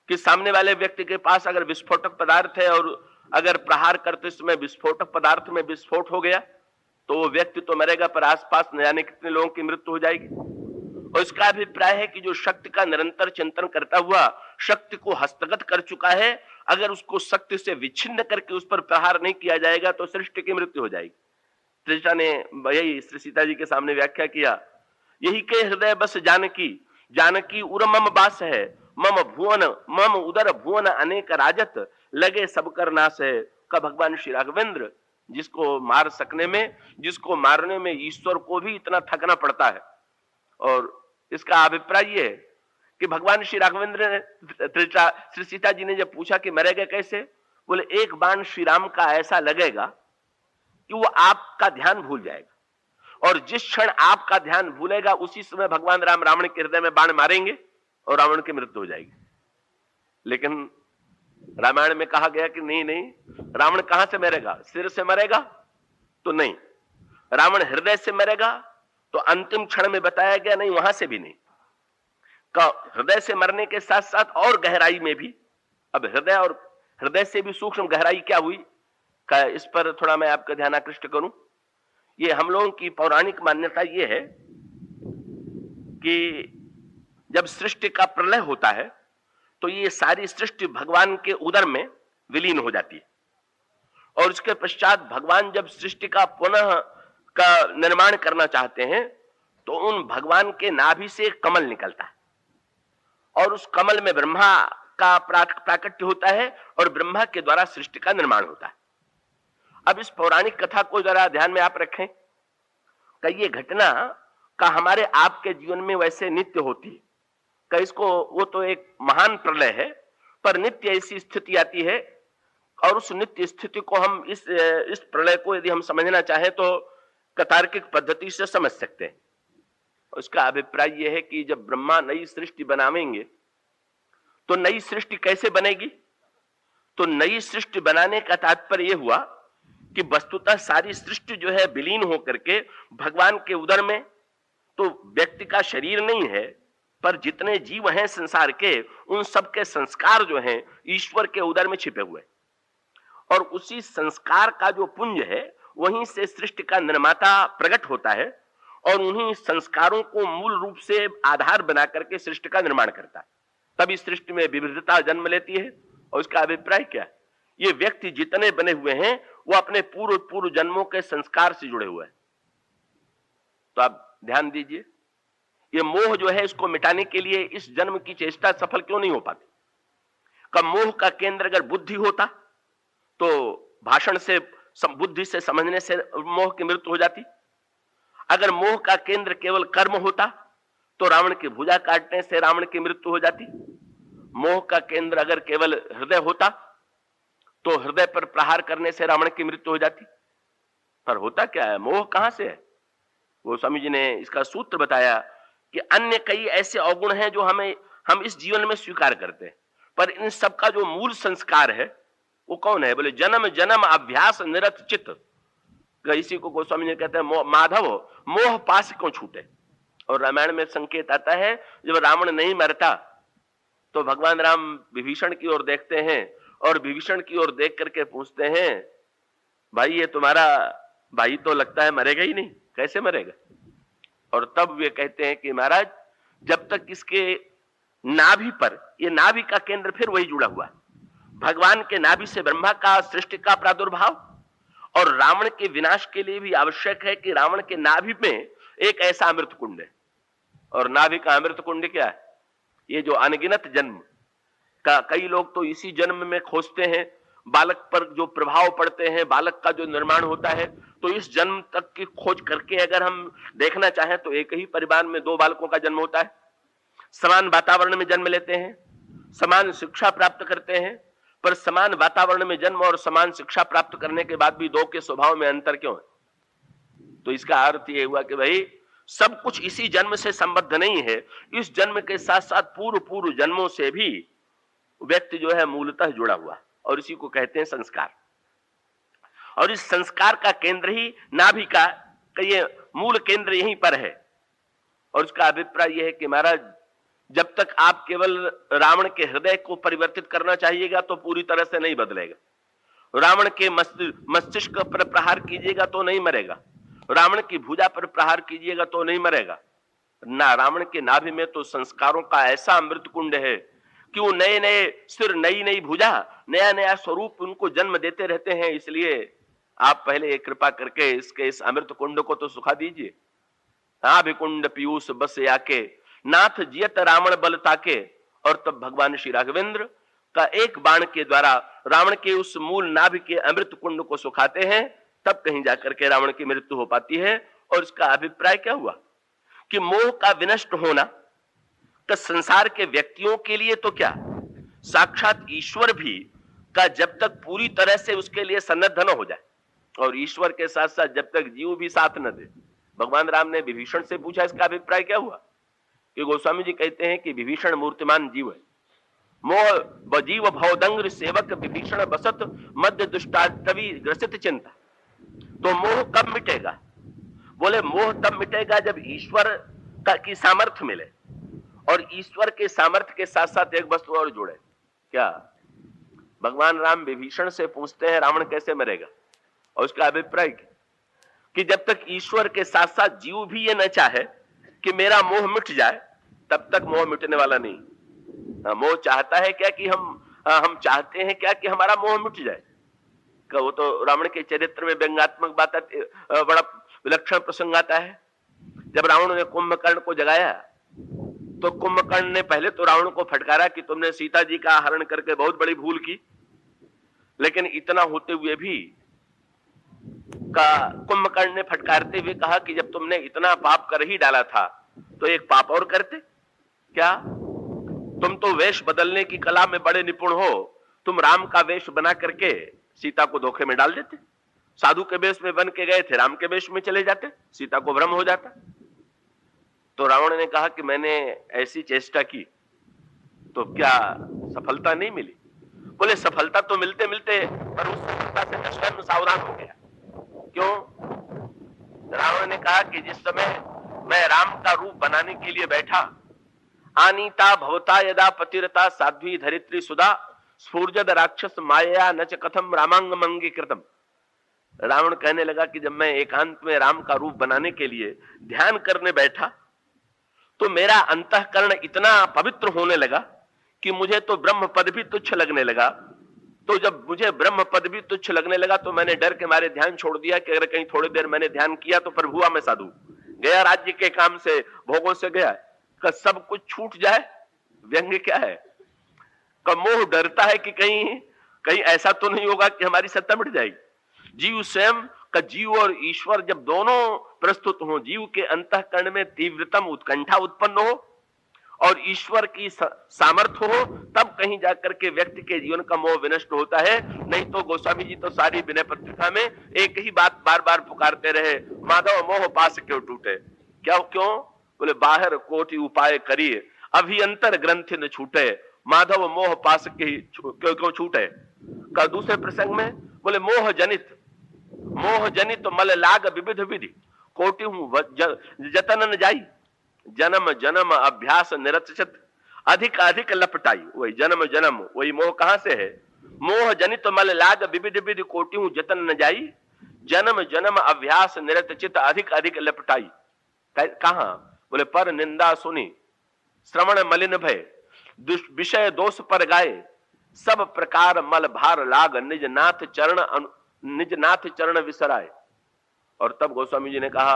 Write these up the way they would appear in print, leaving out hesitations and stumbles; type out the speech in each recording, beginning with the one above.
कि सामने वाले व्यक्ति के पास अगर विस्फोटक पदार्थ है और अगर प्रहार करते समय विस्फोटक पदार्थ में विस्फोट हो गया तो वो व्यक्ति तो मरेगा, पर आसपास न जाने कितने लोगों की मृत्यु हो जाएगी। और इसका अभिप्राय है कि जो शक्ति का निरंतर चिंतन करता हुआ शक्ति को हस्तगत कर चुका है, अगर उसको शक्ति से विच्छिन्न करके उस पर प्रहार नहीं किया जाएगा तो सृष्टि की मृत्यु हो जाएगी। त्रिजटा ने यही श्री सीता जी के सामने व्याख्या किया, यही के हृदय बस जानकी, जानकी उर मम बास है, मम भुवन मम उदर भुवन अनेक राजत, लगे सब कर नाश है। का भगवान श्री राघवेंद्र जिसको मार सकने में, जिसको मारने में ईश्वर को भी इतना थकना पड़ता है। और इसका अभिप्राय ये है कि भगवान श्री राघवेंद्र ने श्री सीता जी ने जब पूछा कि मरेगा कैसे, बोले एक बाण श्री राम का ऐसा लगेगा कि वो आपका ध्यान भूल जाएगा, और जिस क्षण आपका ध्यान भूलेगा उसी समय भगवान राम रावण के हृदय में बाण मारेंगे और रावण की मृत्यु हो जाएगी। लेकिन रामायण में कहा गया कि नहीं नहीं, रावण कहां से मरेगा? सिर से मरेगा तो नहीं, रावण हृदय से मरेगा तो अंतिम क्षण में बताया गया नहीं, वहां से भी नहीं। का हृदय से मरने के साथ साथ और गहराई में भी। अब हृदय और हृदय से भी सूक्ष्म गहराई क्या हुई का, इस पर थोड़ा मैं आपका ध्यान आकृष्ट करूं। ये हम लोगों की पौराणिक मान्यता ये है कि जब सृष्टि का प्रलय होता है तो ये सारी सृष्टि भगवान के उदर में विलीन हो जाती है, और उसके पश्चात भगवान जब सृष्टि का पुनः का निर्माण करना चाहते हैं तो उन भगवान के नाभि से कमल निकलता है, और उस कमल में ब्रह्मा का प्राकट्य होता है और ब्रह्मा के द्वारा सृष्टि का निर्माण होता है। अब इस पौराणिक कथा को जरा ध्यान में आप रखें कि ये घटना का हमारे आपके जीवन में वैसे नित्य होती है कि इसको, वो तो एक महान प्रलय है, पर नित्य ऐसी स्थिति आती है, और उस नित्य स्थिति को हम इस प्रलय को यदि हम समझना चाहें तो तार्किक पद्धति से समझ सकते हैं। उसका अभिप्राय यह है कि जब ब्रह्मा नई सृष्टि बनावेंगे तो नई सृष्टि कैसे बनेगी? तो नई सृष्टि बनाने का तात्पर्य यह हुआ कि वस्तुतः सारी सृष्टि जो है विलीन होकर के भगवान के उदर में, तो व्यक्ति का शरीर नहीं है, पर जितने जीव हैं संसार के उन सब के संस्कार जो हैं ईश्वर के उदर में छिपे हुए, और उसी संस्कार का जो पुंज है वहीं से सृष्टि का निर्माता प्रकट होता है, और उन्हीं संस्कारों को मूल रूप से आधार बना करके सृष्टि का निर्माण करता है। तभी सृष्टि में विविधता जन्म लेती है। और उसका अभिप्राय क्या है? ये व्यक्ति जितने बने हुए हैं वो अपने पूर्व पूर्व जन्मों के संस्कार से जुड़े हुए हैं। तो आप ध्यान दीजिए, ये मोह जो है इसको मिटाने के लिए इस जन्म की चेष्टा सफल क्यों नहीं हो पाती? कब मोह का केंद्र अगर बुद्धि होता तो भाषण से, बुद्धि से समझने से मोह की मृत्यु हो जाती। अगर मोह का केंद्र केवल कर्म होता तो रावण की भुजा काटने से रावण की मृत्यु हो जाती। मोह का केंद्र अगर केवल हृदय होता तो हृदय पर प्रहार करने से रावण की मृत्यु हो जाती। पर होता क्या है? मोह कहां से है? वो स्वामी जी ने इसका सूत्र बताया कि अन्य कई ऐसे अवगुण हैं जो हम इस जीवन में स्वीकार करते हैं, पर इन सब का जो मूल संस्कार है वो कौन है? बोले जन्म जन्म अभ्यास निरत चित्त। इसी को गोस्वामी जी कहते हैं माधव मोह पास क्यों छूटे। और रामायण में संकेत आता है, जब रावण नहीं मरता तो भगवान राम विभीषण की ओर देखते हैं और विभीषण की ओर देख करके पूछते हैं, भाई ये तुम्हारा भाई तो लगता है मरेगा ही नहीं, कैसे मरेगा? और तब वे कहते हैं कि महाराज जब तक इसके नाभि पर, ये नाभि का केंद्र फिर वही जुड़ा हुआ है, भगवान के नाभि से ब्रह्मा का सृष्टि का प्रादुर्भाव, और रावण के विनाश के लिए भी आवश्यक है कि रावण के नाभि में एक ऐसा अमृत कुंड है। और नाभि का अमृत कुंड क्या है? ये जो अनगिनत जन्म का, कई लोग तो इसी जन्म में खोजते हैं, बालक पर जो प्रभाव पड़ते हैं, बालक का जो निर्माण होता है, तो इस जन्म तक की खोज करके अगर हम देखना चाहें तो एक ही परिवार में दो बालकों का जन्म होता है, समान वातावरण में जन्म लेते हैं, समान शिक्षा प्राप्त करते हैं, पर समान वातावरण में जन्म और समान शिक्षा प्राप्त करने के बाद भी दो के स्वभाव में अंतर क्यों है? तो इसका अर्थ यह हुआ कि भाई सब कुछ इसी जन्म से संबद्ध नहीं है, इस जन्म के साथ साथ पूर्व पूर्व जन्मों से भी व्यक्ति जो है मूलतः जुड़ा हुआ, और इसी को कहते हैं संस्कार। और इस संस्कार का केंद्र ही नाभि का, ये मूल केंद्र यहीं पर है। और उसका अभिप्राय यह है कि महाराज जब तक आप केवल रावण के हृदय को परिवर्तित करना चाहिएगा तो पूरी तरह से नहीं बदलेगा। रावण के मस्तिष्क पर प्रहार कीजिएगा तो नहीं मरेगा। रावण की भुजा पर प्रहार कीजिएगा तो नहीं मरेगा ना। रावण के नाभि में तो संस्कारों का ऐसा अमृत कुंड है कि वो नए नए सिर, नई नई भुजा, नया नया स्वरूप उनको जन्म देते रहते हैं। इसलिए आप पहले कृपा करके इस अमृत कुंड को तो सुखा दीजिए। नाभिकुंड पीयूष बस आके नाथ जियत रावण बल ताके। और तब भगवान श्री राघवेंद्र का एक बाण के द्वारा रावण के उस मूल नाभि के अमृत कुंड को सुखाते हैं। तब कहीं जाकर के रावण की मृत्यु हो पाती है। और इसका अभिप्राय क्या हुआ कि मोह का विनष्ट होना का संसार के व्यक्तियों के लिए तो क्या, साक्षात ईश्वर भी का जब तक पूरी तरह से उसके लिए सन्नद्ध न हो जाए, और ईश्वर के साथ साथ जब तक जीव भी साथ न दे। भगवान राम ने विभीषण से पूछा इसका अभिप्राय क्या हुआ, कि गोस्वामी जी कहते हैं कि विभीषण मूर्तिमान जीव है। मोह बजीव भवदंग्र सेवक विभीषण बसत मध्य दुष्टाटवी ग्रसित चिंता। तो मोह कब मिटेगा? बोले मोह तब मिटेगा जब ईश्वर की सामर्थ्य मिले, और ईश्वर के सामर्थ्य के साथ साथ एक वस्तु और जुड़े। क्या? भगवान राम विभीषण से पूछते हैं रावण कैसे मरेगा, और उसका अभिप्राय कि जब तक ईश्वर के साथ साथ जीव भी ये न चाहे कि मेरा मोह मिट जाए, तब तक मोह मिटने वाला नहीं। मोह चाहता है क्या कि हम चाहते हैं क्या कि हमारा मोह मिट जाए। वो तो रावण के चरित्र में व्यंग्यात्मक बात बड़ा विलक्षण प्रसंग आता है। जब रावण ने कुंभकर्ण को जगाया तो कुंभकर्ण ने पहले तो रावण को फटकारा कि तुमने सीता जी का हरण करके बहुत बड़ी भूल की। लेकिन इतना होते हुए भी कुंभकर्ण ने फटकारते हुए कहा कि जब तुमने इतना पाप कर ही डाला था तो एक पाप और करते क्या? तुम तो वेश बदलने की कला में बड़े निपुण हो, तुम राम का वेश बना करके सीता को धोखे में डाल देते। साधु के वेश में बन के गए थे, राम के वेश में चले जाते, सीता को भ्रम हो जाता। तो रावण ने कहा कि मैंने ऐसी चेष्टा की तो क्या सफलता नहीं मिली? बोले सफलता तो मिलते मिलते, पर उस सफलता से दशरथ सावधान हो गया। क्यों? रावण ने कहा कि जिस समय मैं राम का रूप बनाने के लिए बैठा, आनीता भवता यदा पतिरता साध्वी धरित्री सुधा स्फूर्जद राक्षस माया न च कथम रामांग मंगी कृतम। रावण कहने लगा कि जब मैं एकांत में राम का रूप बनाने के लिए ध्यान करने बैठा तो मेरा अंतःकरण इतना पवित्र होने लगा कि मुझे तो ब्रह्म पद भी तुच्छ लगने लगा। तो जब मुझे ब्रह्म पद भी तुच्छ लगने लगा तो मैंने डर के मारे ध्यान छोड़ दिया कि अगर कहीं थोड़ी देर मैंने ध्यान किया तो फिर हुआ मैं साधु, गया राज्य के काम से, भोगों से गया, का सब कुछ छूट जाए। व्यंग्य क्या है? का मोह डरता है कि कहीं ऐसा तो नहीं होगा कि हमारी सत्ता मिट जाएगी। जीव स्वयं का, जीव और ईश्वर जब दोनों प्रस्तुत हो, जीव के अंतःकरण में तीव्रतम उत्कंठा उत्पन्न हो और ईश्वर की सामर्थ्य हो, तब कहीं जाकर के व्यक्ति के जीवन का मोह विनष्ट होता है। नहीं तो गोस्वामी जी तो सारी विनय पत्रिका में एक ही बात बार बार पुकारते रहे, माधव मोह पास क्यों टूटे। क्यों? बोले बाहर कोटि उपाय करिए अभियंतर ग्रंथि न छूटे, माधव मोह पास क्यों छूटे। का दूसरे प्रसंग में बोले मोह जनित मल लाग विविध विधि कोटि हूं जतन न जाई, जन्म जन्म अभ्यास निरचित अधिक अधिक लपटाई। वही जन्म वही मोह कहां से है? मोह जनित मल लाग विविध विधि कोटि हूं जतन न जाई, जन्म जन्म अभ्यास निरचित अधिक अधिक लपटाई। कहां? बोले पर निंदा सुनी श्रवण मलिन भय विषय दोष पर गाए, सब प्रकार मल भार लाग निज नाथ चरण विसराए। और तब गोस्वामी जी ने कहा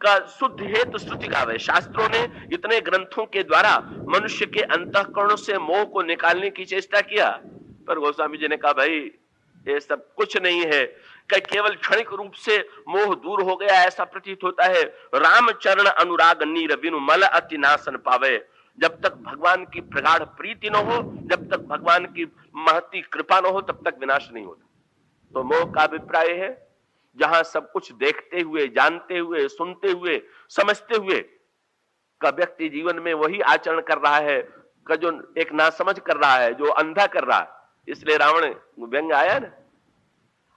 का शुद्ध हेतु श्रुति गावे। शास्त्रों ने इतने ग्रंथों के द्वारा मनुष्य के अंतःकरणों से मोह को निकालने की चेष्टा किया, पर गोस्वामी जी ने कहा भाई ये सब कुछ नहीं है, केवल क्षणिक रूप से मोह दूर हो गया ऐसा प्रतीत होता है। राम चरण अनुराग नीर बिनु मल अति नाशन पावे। जब तक भगवान की प्रगाढ़ प्रीति न हो, जब तक भगवान की महती कृपा न हो, तब तक विनाश नहीं होता। तो मोह का अभिप्राय है जहां सब कुछ देखते हुए, जानते हुए, सुनते हुए, समझते हुए का व्यक्ति जीवन में वही आचरण कर रहा है का जो एक नासमझ कर रहा है, जो अंधा कर रहा है। इसलिए रावण व्यंग आया ना,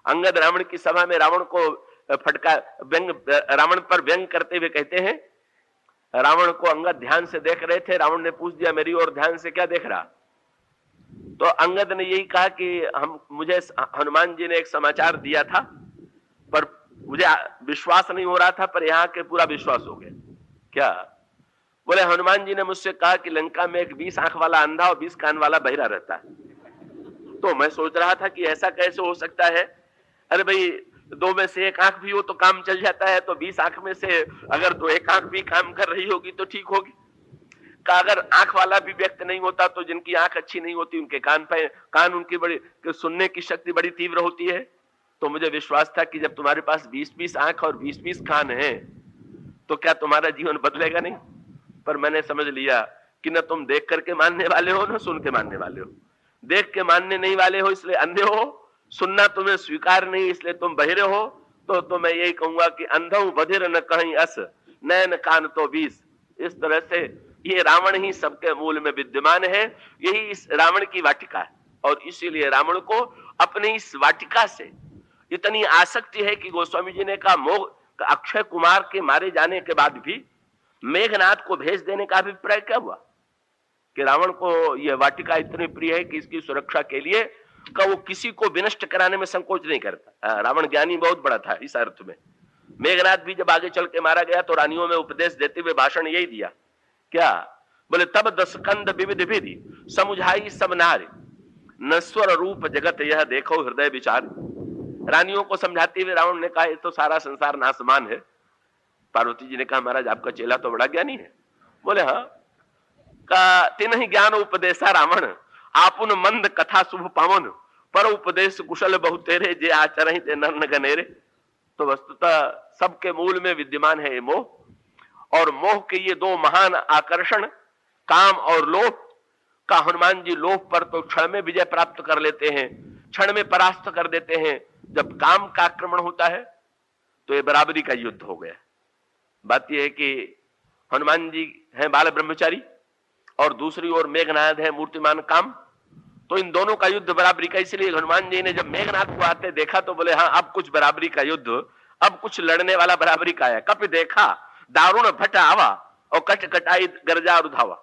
अंगद रावण की सभा में रावण को फटका, रावण पर व्यंग करते हुए कहते हैं रावण को अंगद ध्यान से देख रहे थे। रावण ने पूछ दिया, मेरी ओर ध्यान से क्या देख रहा? तो अंगद ने यही कहा कि मुझे हनुमान जी ने एक समाचार दिया था, पर मुझे विश्वास नहीं हो रहा था, पर यहाँ के पूरा विश्वास हो गया। क्या? बोले, हनुमान जी ने मुझसे कहा कि लंका में एक 20 आंख वाला अंधा और 20 कान वाला बहिरा रहता है। तो मैं सोच रहा था कि ऐसा कैसे हो सकता है? अरे भाई, दो में से एक आंख भी हो तो काम चल जाता है, तो 20 आंख में से अगर तो एक आंख भी काम कर रही होगी तो ठीक होगी। का अगर आंख वाला भी व्यक्ति नहीं होता तो जिनकी आंख अच्छी नहीं होती उनके कान उनकी बड़ी सुनने की शक्ति बड़ी तीव्र होती है। तो मुझे विश्वास था कि जब तुम्हारे पास 20-20 आंख और 20-20 कान है तो क्या तुम्हारा जीवन बदलेगा नहीं? पर मैंने समझ लिया कि न तुम देख करके मानने वाले हो, न सुन के मानने वाले हो। देख के मानने नहीं वाले हो इसलिए अंधे हो, सुनना तुम्हें स्वीकार नहीं इसलिए तुम बहिरे हो। तो मैं यही कहूंगा कि अंधों बधिर न कहीं अस, नैन कान तो 20। इस तरह से ये रावण ही सबके मूल में विद्यमान है। यही इस रावण की वाटिका है, और इसीलिए रावण को अपनी इस वाटिका से इतनी आसक्ति है कि गोस्वामी जी ने कहा, मोह अक्षय कुमार के मारे जाने के बाद भी मेघनाथ को भेज देने का अभिप्राय क्या हुआ? कि रावण को यह वाटिका इतनी प्रिय है कि इसकी सुरक्षा के लिए का वो किसी को विनष्ट कराने में संकोच नहीं करता। रावण ज्ञानी बहुत बड़ा था इस अर्थ में। मेघनाथ भी जब आगे चल के मारा गया तो रानियों में उपदेश देते हुए भाषण यही दिया। क्या? बोले, तब 10 कंद विविध विधि समुझाई सब नारी, नश्वर रूप जगत यह देखो हृदय विचार। रानियों को समझाते हुए रावण ने कहा, ये तो सारा संसार नासमान है। पार्वती जी ने कहा, महाराज आपका चेला तो बड़ा ज्ञानी है। बोले, हाँ। का तीन ही ज्ञान उपदेशा रावण, आपुन मंद कथा शुभ पावन, पर उपदेश कुशल बहु तेरे, जे आचरहि ते नर न गनेरे। तो वस्तुतः सबके मूल में विद्यमान है ये मोह, और मोह के ये दो महान आकर्षण, काम और लोभ का हनुमान जी लोभ पर तो क्षण में विजय प्राप्त कर लेते हैं, क्षण में परास्त कर देते हैं। जब काम का आक्रमण होता है तो ये बराबरी का युद्ध हो गया। बात यह है कि हनुमान जी हैं बाल ब्रह्मचारी और दूसरी ओर मेघनाद है मूर्तिमान काम, तो इन दोनों का युद्ध बराबरी का। इसलिए हनुमान जी ने जब मेघनाद को आते देखा तो बोले, हाँ अब कुछ बराबरी का युद्ध, अब कुछ लड़ने वाला बराबरी का है। कपि देखा दारुण भट आवा, और कट कटाई गर्जा रुधावा।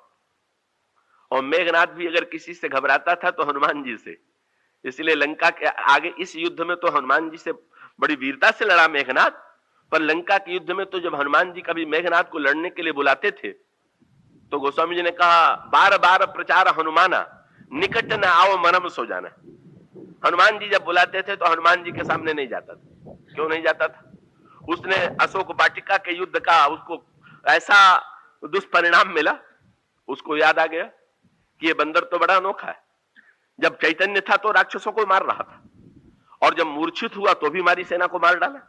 और मेघनाद भी अगर किसी से घबराता था तो हनुमान जी से। इसलिए लंका के आगे इस युद्ध में तो हनुमान जी से बड़ी वीरता से लड़ा मेघनाद, पर लंका के युद्ध में तो जब हनुमान जी कभी मेघनाद को लड़ने के लिए बुलाते थे तो गोस्वामी जी ने कहा, बार बार प्रचार हनुमाना, निकट न आओ मनम सो जाना। हनुमान जी जब बुलाते थे तो हनुमान जी के सामने नहीं जाता था। क्यों नहीं जाता था? उसने अशोक वाटिका के युद्ध का उसको ऐसा दुष्परिणाम मिला, उसको याद आ गया कि ये बंदर तो बड़ा अनोखा है। जब चैतन्य था तो राक्षसों को मार रहा था, और जब मूर्छित हुआ तो भी हमारी सेना को मार डाला।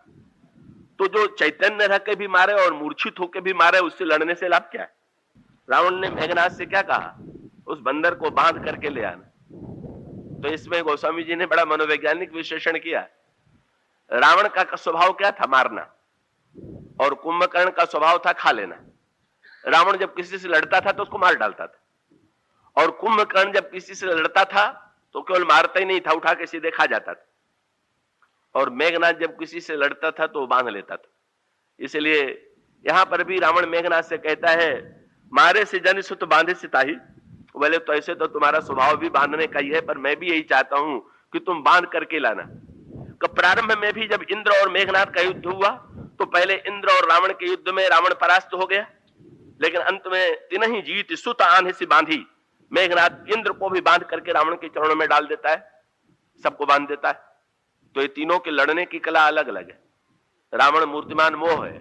तो जो चैतन्य रह के भी मारे और मूर्छित होकर भी मारे, उससे लड़ने से लाभ क्या है? रावण ने मेघनाद से क्या कहा? उस बंदर को बांध करके ले आना। तो इसमें गोस्वामी जी ने बड़ा मनोवैज्ञानिक विश्लेषण किया। रावण का स्वभाव क्या था? मारना। और कुंभकर्ण का स्वभाव था खा लेना। रावण जब किसी से लड़ता था तो उसको मार डालता था, और कुंभकर्ण जब किसी से लड़ता था तो केवल मारता ही नहीं था, उठा के सीधे खा जाता था। और मेघनाद जब किसी से लड़ता था तो बांध लेता था। इसलिए यहां पर भी रावण मेघनाद से कहता है, मारे से जन सुत बांधे से ताही। बोले, तो ऐसे तो तुम्हारा स्वभाव भी बांधने का ही है, पर मैं भी यही चाहता हूं कि तुम बांध करके लाना। प्रारंभ में भी जब इंद्र और मेघनाद का युद्ध हुआ तो पहले इंद्र और रावण के युद्ध में रावण परास्त हो गया, लेकिन अंत में तीन ही जीत सुत आंधे से बांधी। मेघनाद इंद्र को भी बांध करके रावण के चरणों में डाल देता है, सबको बांध देता है। तो ये तीनों के लड़ने की कला अलग अलग है। रावण मूर्तिमान मोह है,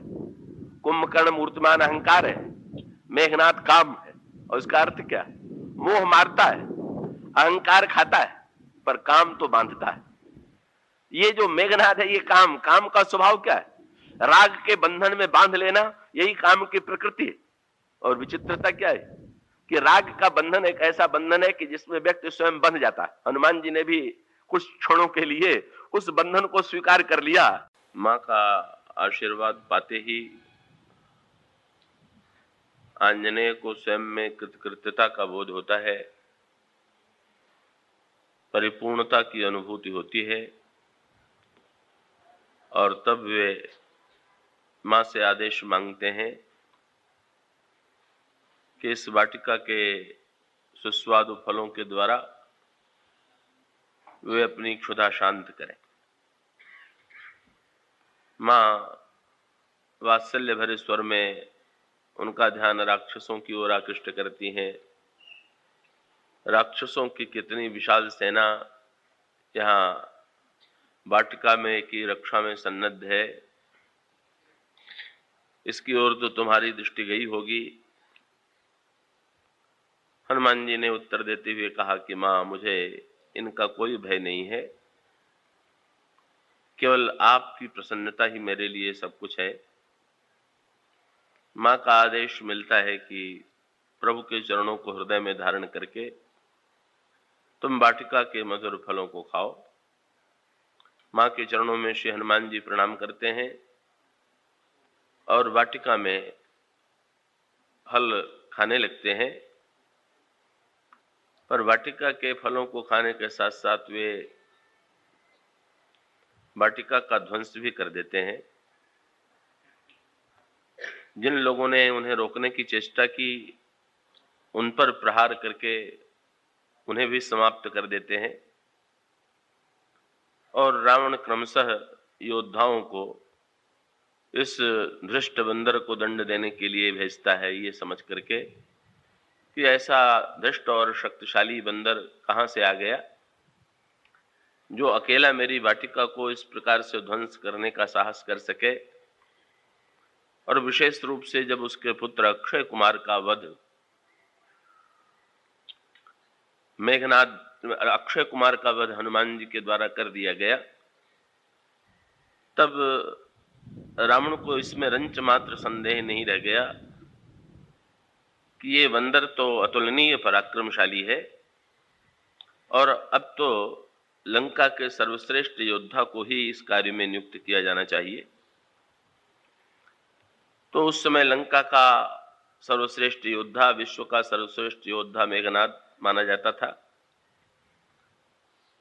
कुंभकर्ण मूर्तिमान अहंकार है, मेघनाद काम है। और इसका अर्थ क्या है? मोह मारता है, अहंकार खाता है, पर काम तो बांधता है। ये जो मेघनाद है ये काम का स्वभाव क्या है? राग के बंधन में बांध लेना, यही काम की प्रकृति है। और विचित्रता क्या है कि राग का बंधन एक ऐसा बंधन है कि जिसमें व्यक्ति स्वयं बंध जाता है। हनुमान जी ने भी कुछ क्षणों के लिए उस बंधन को स्वीकार कर लिया। मां का आशीर्वाद पाते ही आंजनेय को स्वयं में कृतकृत्यता का बोध होता है, परिपूर्णता की अनुभूति होती है, और तब वे मां से आदेश मांगते हैं कि इस वाटिका के सुस्वादु फलों के द्वारा वे अपनी क्षुधा शांत करें। मां वात्सल्य भरे स्वर में उनका ध्यान राक्षसों की ओर आकृष्ट करती हैं। राक्षसों की कितनी विशाल सेना यहाँ वाटिका में की रक्षा में सन्नद्ध है, इसकी ओर तो तुम्हारी दृष्टि गई होगी। हनुमान जी ने उत्तर देते हुए कहा कि मां, मुझे इनका कोई भय नहीं है, केवल आपकी प्रसन्नता ही मेरे लिए सब कुछ है। मां का आदेश मिलता है कि प्रभु के चरणों को हृदय में धारण करके तुम वाटिका के मधुर फलों को खाओ। मां के चरणों में श्री हनुमान जी प्रणाम करते हैं और वाटिका में फल खाने लगते हैं। पर वाटिका के फलों को खाने के साथ साथ वे वाटिका का ध्वंस भी कर देते हैं। जिन लोगों ने उन्हें रोकने की चेष्टा की, उन पर प्रहार करके उन्हें भी समाप्त कर देते हैं और रावण क्रमशः योद्धाओं को इस धृष्ट बंदर को दंड देने के लिए भेजता है, ये समझ करके कि ऐसा धृष्ट और शक्तिशाली बंदर कहां से आ गया जो अकेला मेरी वाटिका को इस प्रकार से ध्वंस करने का साहस कर सके। और विशेष रूप से जब उसके पुत्र अक्षय कुमार का वध अक्षय कुमार का वध हनुमान जी के द्वारा कर दिया गया, तब रावण को इसमें रंच मात्र संदेह नहीं रह गया कि ये बंदर तो अतुलनीय पराक्रमशाली है और अब तो लंका के सर्वश्रेष्ठ योद्धा को ही इस कार्य में नियुक्त किया जाना चाहिए। तो उस समय लंका का सर्वश्रेष्ठ योद्धा, विश्व का सर्वश्रेष्ठ योद्धा मेघनाद माना जाता था।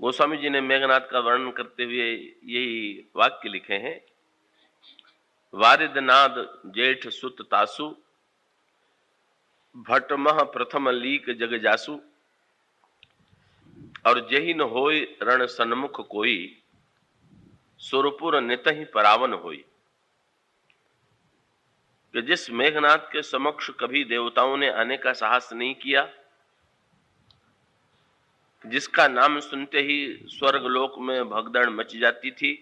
गोस्वामी जी ने मेघनाद का वर्णन करते हुए यही वाक्य लिखे हैं, वारिदनाद जेठ सुत तासु, भटमह प्रथम लीक जग जासु, और जही न होय रण सन्मुख कोई, सुरपुर नित ही परावन होई। कि जिस मेघनाद के समक्ष कभी देवताओं ने आने का साहस नहीं किया, जिसका नाम सुनते ही स्वर्गलोक में भगदड़ मच जाती थी,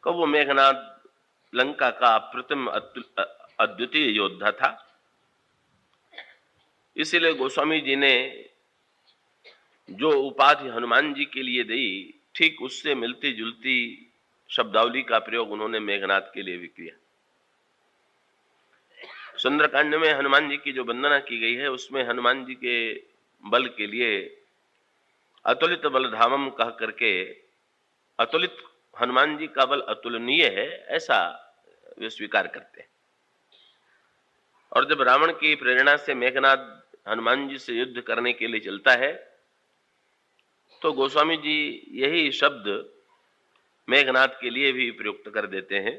कि वो मेघनाद लंका का अप्रतिम अद्वितीय योद्धा था। इसीलिए गोस्वामी जी ने जो उपाधि हनुमान जी के लिए दी, ठीक उससे मिलती जुलती शब्दावली का प्रयोग उन्होंने मेघनाद के लिए भी किया। सुंदरकांड में हनुमान जी की जो वंदना की गई है, उसमें हनुमान जी के बल के लिए अतुलित बल धामम कह करके, अतुलित हनुमान जी का बल अतुलनीय है ऐसा वे स्वीकार करते हैं। और जब रावण की प्रेरणा से मेघनाद हनुमान जी से युद्ध करने के लिए चलता है, तो गोस्वामी जी यही शब्द मेघनाद के लिए भी प्रयुक्त कर देते हैं,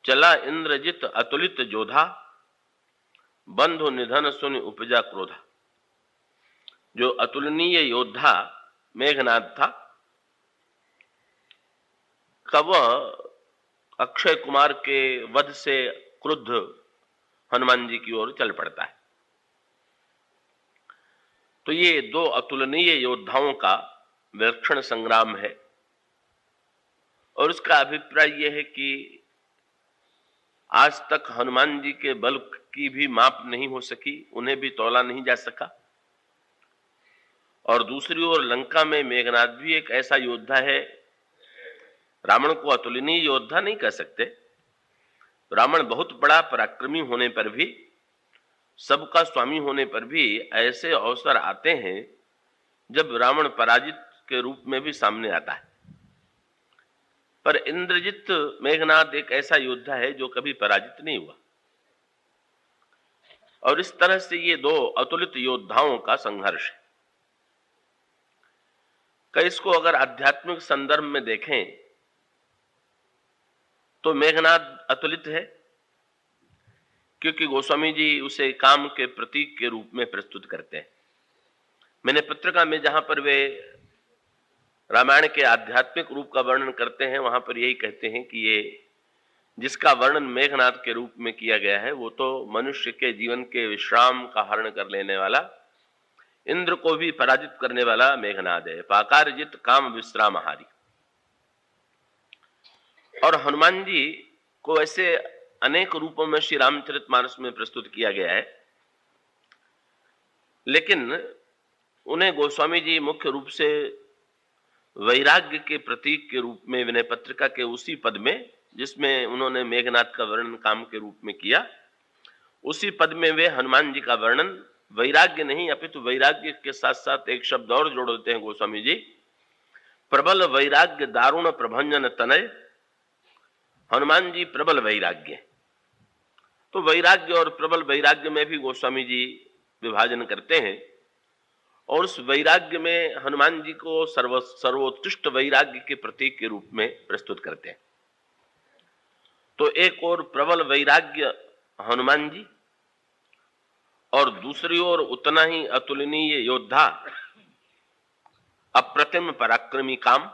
चला इंद्रजित अतुलित जोधा, बंधु निधन सुन उपजा क्रोधा। जो अतुलनीय योद्धा मेघनाद था, कब अक्षय कुमार के वध से क्रुद्ध हनुमान जी की ओर चल पड़ता है। तो ये दो अतुलनीय योद्धाओं का विलक्षण संग्राम है और उसका अभिप्राय यह है कि आज तक हनुमान जी के बल की भी माप नहीं हो सकी, उन्हें भी तौला नहीं जा सका। और दूसरी ओर लंका में मेघनाद भी एक ऐसा योद्धा है, रावण को अतुलनीय योद्धा नहीं कह सकते। रावण बहुत बड़ा पराक्रमी होने पर भी, सबका स्वामी होने पर भी ऐसे अवसर आते हैं जब रावण पराजित के रूप में भी सामने आता है। पर इंद्रजित मेघनाद एक ऐसा योद्धा है जो कभी पराजित नहीं हुआ। और इस तरह से ये दो अतुलित योद्धाओं का संघर्ष है। कि इसको अगर आध्यात्मिक संदर्भ में देखें तो मेघनाद अतुलित है, क्योंकि गोस्वामी जी उसे काम के प्रतीक के रूप में प्रस्तुत करते हैं। मैंने पत्रिका में जहां पर वे रामायण के आध्यात्मिक रूप का वर्णन करते हैं, वहां पर यही कहते हैं कि ये जिसका वर्णन मेघनाद के रूप में किया गया है वो तो मनुष्य के जीवन के विश्राम का हरण कर लेने वाला, इंद्र को भी पराजित करने वाला मेघनाद है, पाकारजित काम विश्रामहारी। और हनुमान जी को ऐसे अनेक रूपों में श्री रामचरितमानस में प्रस्तुत किया गया है, लेकिन उन्हें गोस्वामी जी मुख्य रूप से वैराग्य के प्रतीक के रूप में विनय पत्रिका के उसी पद में जिसमें उन्होंने मेघनाद का वर्णन काम के रूप में किया, उसी पद में वे हनुमान जी का वर्णन वैराग्य नहीं अपितु वैराग्य के साथ साथ एक शब्द और जोड़ देते हैं गोस्वामी जी, प्रबल वैराग्य दारुण प्रभंजन तनय। हनुमान जी प्रबल वैराग्य, तो वैराग्य और प्रबल वैराग्य में भी गोस्वामी जी विभाजन करते हैं और उस वैराग्य में हनुमान जी को सर्वोत्कृष्ट वैराग्य के प्रतीक के रूप में प्रस्तुत करते हैं। तो एक और प्रबल वैराग्य हनुमान जी और दूसरी ओर उतना ही अतुलनीय योद्धा अप्रतिम पराक्रमी काम।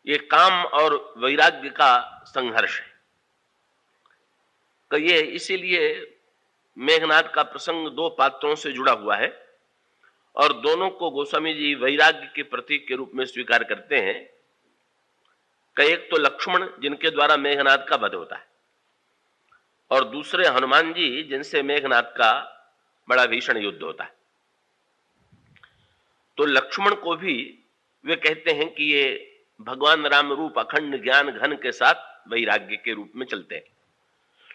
ये काम और वैराग्य का संघर्ष है। तो ये इसीलिए मेघनाद का प्रसंग दो पात्रों से जुड़ा हुआ है और दोनों को गोस्वामी जी वैराग्य के प्रतीक के रूप में स्वीकार करते हैं। एक तो लक्ष्मण जिनके द्वारा मेघनाद का वध होता है और दूसरे हनुमान जी जिनसे मेघनाद का बड़ा भीषण युद्ध होता है। तो लक्ष्मण को भी वे कहते हैं कि ये भगवान राम रूप अखंड ज्ञान घन के साथ वैराग्य के रूप में चलते हैं।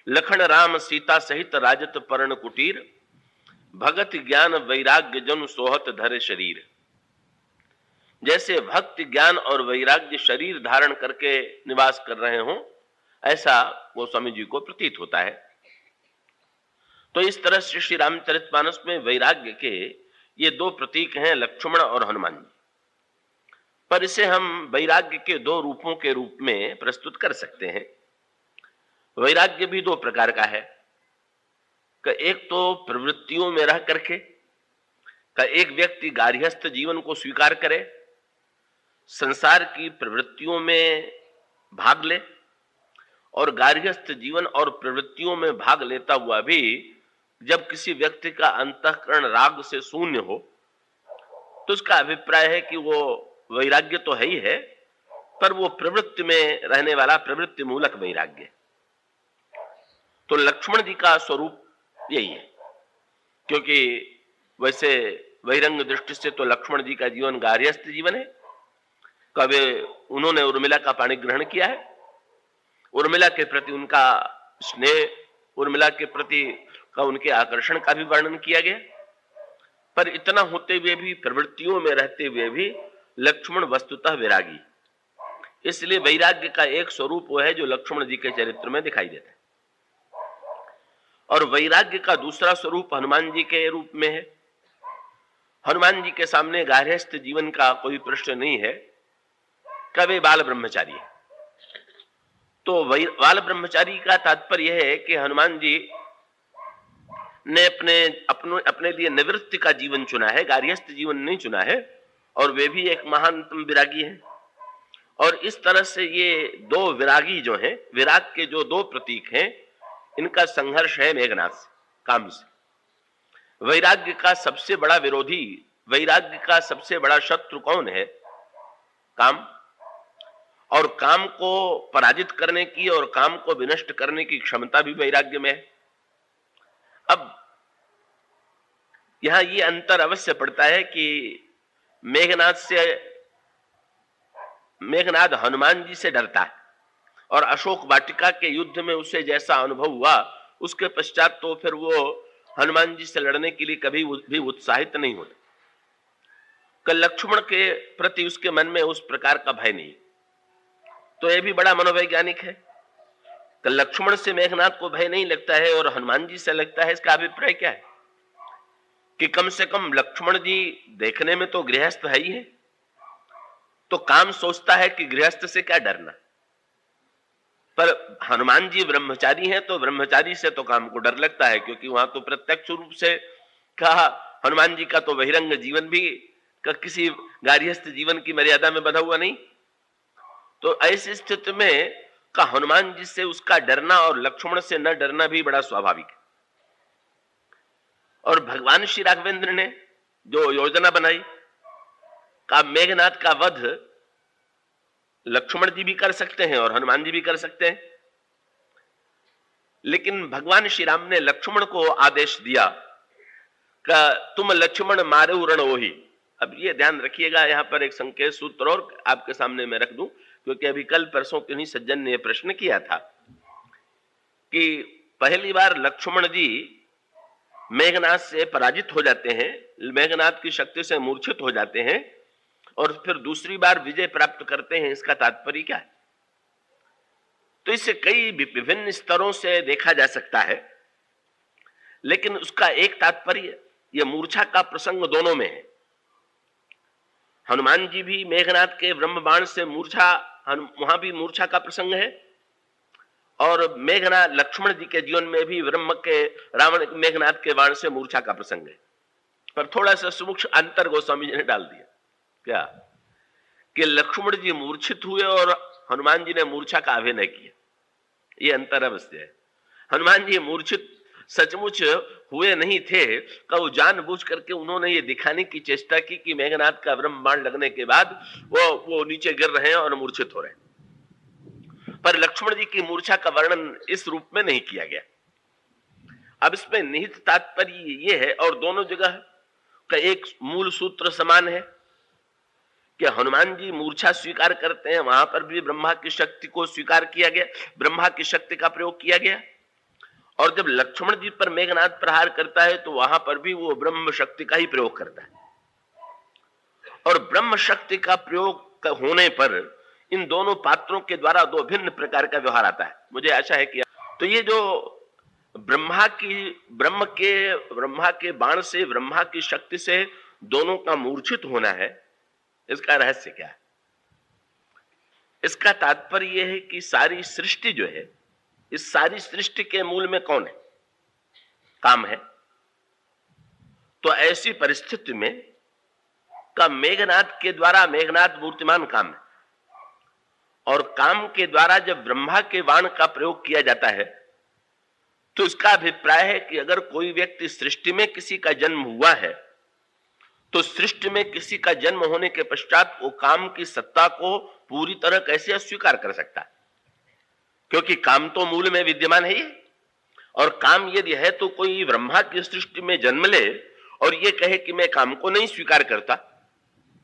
लखन राम सीता सहित राजत पर्ण कुटीर, भगत ज्ञान वैराग्य जन सोहत धरे शरीर। जैसे भक्ति ज्ञान और वैराग्य शरीर धारण करके निवास कर रहे हों, ऐसा गोस्वामी जी को प्रतीत होता है। तो इस तरह से श्री रामचरितमानस में वैराग्य के ये दो प्रतीक हैं, लक्ष्मण और हनुमान जी। पर इसे हम वैराग्य के दो रूपों के रूप में प्रस्तुत कर सकते हैं। वैराग्य भी दो प्रकार का है, एक तो प्रवृत्तियों में रह करके एक व्यक्ति गार्हस्थ्य जीवन को स्वीकार करे, संसार की प्रवृत्तियों में भाग ले और गार्हस्थ जीवन और प्रवृत्तियों में भाग लेता हुआ भी जब किसी व्यक्ति का अंतःकरण राग से शून्य हो तो उसका अभिप्राय है कि वो वैराग्य तो है ही है, पर वो प्रवृत्ति में रहने वाला प्रवृत्ति मूलक वैराग्य। तो लक्ष्मण जी का स्वरूप यही है, क्योंकि वैसे बहिरंग दृष्टि से तो लक्ष्मण जी का जीवन गार्हस्थ जीवन है। कभी उन्होंने उर्मिला का पाणी ग्रहण किया है, उर्मिला के प्रति उनका स्नेह, उर्मिला के प्रति का उनके आकर्षण का भी वर्णन किया गया। पर इतना होते हुए भी, प्रवृत्तियों में रहते हुए भी लक्ष्मण वस्तुतः वैरागी। इसलिए वैराग्य का एक स्वरूप वो है जो लक्ष्मण जी के चरित्र में दिखाई देता है और वैराग्य का दूसरा स्वरूप हनुमान जी के रूप में है। हनुमान जी के सामने गार्हस्थ जीवन का कोई प्रश्न नहीं है, वे बाल ब्रह्मचारी है। तो बाल ब्रह्मचारी का तात्पर्य है कि हनुमान जी ने अपने लिए निवृत्ति का जीवन चुना है, गार्हस्थ जीवन नहीं चुना है, और वे भी एक महानतम विरागी हैं। और इस तरह से ये दो विरागी जो हैं, विराग के जो दो प्रतीक हैं, इनका संघर्ष है मेघनाद से, काम से। वैराग्य का सबसे बड़ा विरोधी, वैराग्य का सबसे बड़ा शत्रु कौन है? काम। और काम को पराजित करने की और काम को विनष्ट करने की क्षमता भी वैराग्य में है। अब यहां ये अंतर अवश्य पड़ता है कि मेघनाद हनुमान जी से डरता है और अशोक वाटिका के युद्ध में उसे जैसा अनुभव हुआ उसके पश्चात तो फिर वो हनुमान जी से लड़ने के लिए कभी भी उत्साहित नहीं होता। लक्ष्मण के प्रति उसके मन में उस प्रकार का भय नहीं। तो यह भी बड़ा मनोवैज्ञानिक है। लक्ष्मण से मेघनाद को भय नहीं लगता है और हनुमान जी से लगता है। इसका अभिप्राय क्या है कि कम से कम लक्ष्मण जी देखने में तो गृहस्थ है ही है, तो काम सोचता है कि गृहस्थ से क्या डरना। पर हनुमान जी ब्रह्मचारी हैं, तो ब्रह्मचारी से तो काम को डर लगता है, क्योंकि वहां तो प्रत्यक्ष रूप से कहा हनुमान जी का तो बहिरंग जीवन भी किसी गार्हस्थ्य जीवन की मर्यादा में बंधा हुआ नहीं। तो ऐसी स्थिति में का हनुमान जी से उसका डरना और लक्ष्मण से न डरना भी बड़ा स्वाभाविक है। और भगवान श्री राघवेंद्र ने जो योजना बनाई का मेघनाथ का वध लक्ष्मण जी भी कर सकते हैं और हनुमान जी भी कर सकते हैं, लेकिन भगवान श्री राम ने लक्ष्मण को आदेश दिया कि तुम लक्ष्मण मारो रण ओही। अब ये ध्यान रखिएगा, यहां पर एक संकेत सूत्र और आपके सामने मैं रख दूं, क्योंकि अभी कल परसों किन्हीं सज्जन ने प्रश्न किया था कि पहली बार लक्ष्मण जी मेघनाथ से पराजित हो जाते हैं, मेघनाथ की शक्ति से मूर्छित हो जाते हैं और फिर दूसरी बार विजय प्राप्त करते हैं। इसका तात्पर्य क्या है? तो इसे कई विभिन्न स्तरों से देखा जा सकता है, लेकिन उसका एक तात्पर्य यह मूर्छा का प्रसंग दोनों में है। हनुमान जी भी मेघनाथ के ब्रह्म बाण से मूर्छा, वहां भी मूर्छा का प्रसंग है, और मेघनाथ लक्ष्मण जी के जीवन में भी ब्रह्म के रावण मेघनाथ के बाण से मूर्छा का प्रसंग है। पर थोड़ा सा सूक्ष्म अंतर गोस्वामी जी ने डाल दिया, क्या कि लक्ष्मण जी मूर्छित हुए और हनुमान जी ने मूर्छा का अभिनय किया। ये अंतर अवश्य है। हनुमान जी मूर्छित सचमुच हुए नहीं थे, का वो जानबूझ करके उन्होंने ये दिखाने की चेष्टा की कि मेघनाथ का ब्रह्म बाण लगने के बाद वो नीचे गिर रहे हैं और मूर्छित हो रहे हैं। पर लक्ष्मण जी की मूर्छा का वर्णन इस रूप में नहीं किया गया। अब इसमें निहित तात्पर्य ये है, और दोनों जगह का एक मूल सूत्र समान है कि हनुमान जी मूर्छा स्वीकार करते हैं, वहां पर भी ब्रह्मा की शक्ति को स्वीकार किया गया, ब्रह्मा की शक्ति का प्रयोग किया गया। और जब लक्ष्मण जी पर मेघनाथ प्रहार करता है तो वहां पर भी वो ब्रह्म शक्ति का ही प्रयोग करता है। और ब्रह्म शक्ति का प्रयोग होने पर इन दोनों पात्रों के द्वारा दो भिन्न प्रकार का व्यवहार आता है। मुझे आशा है कि तो ये जो ब्रह्मा के बाण से, ब्रह्मा की शक्ति से दोनों का मूर्छित होना है, इसका रहस्य क्या है? इसका तात्पर्य यह है कि सारी सृष्टि जो है, इस सारी सृष्टि के मूल में कौन है? काम है। तो ऐसी परिस्थिति में का मेघनाथ के द्वारा, मेघनाथ मूर्तिमान काम है, और काम के द्वारा जब ब्रह्मा के बाण का प्रयोग किया जाता है तो इसका अभिप्राय है कि अगर कोई व्यक्ति सृष्टि में किसी का जन्म हुआ है तो सृष्टि में किसी का जन्म होने के पश्चात वो काम की सत्ता को पूरी तरह कैसे अस्वीकार कर सकता है? क्योंकि काम तो मूल में विद्यमान है ही, और काम यदि है तो कोई ब्रह्मा की सृष्टि में जन्म ले और ये कहे कि मैं काम को नहीं स्वीकार करता,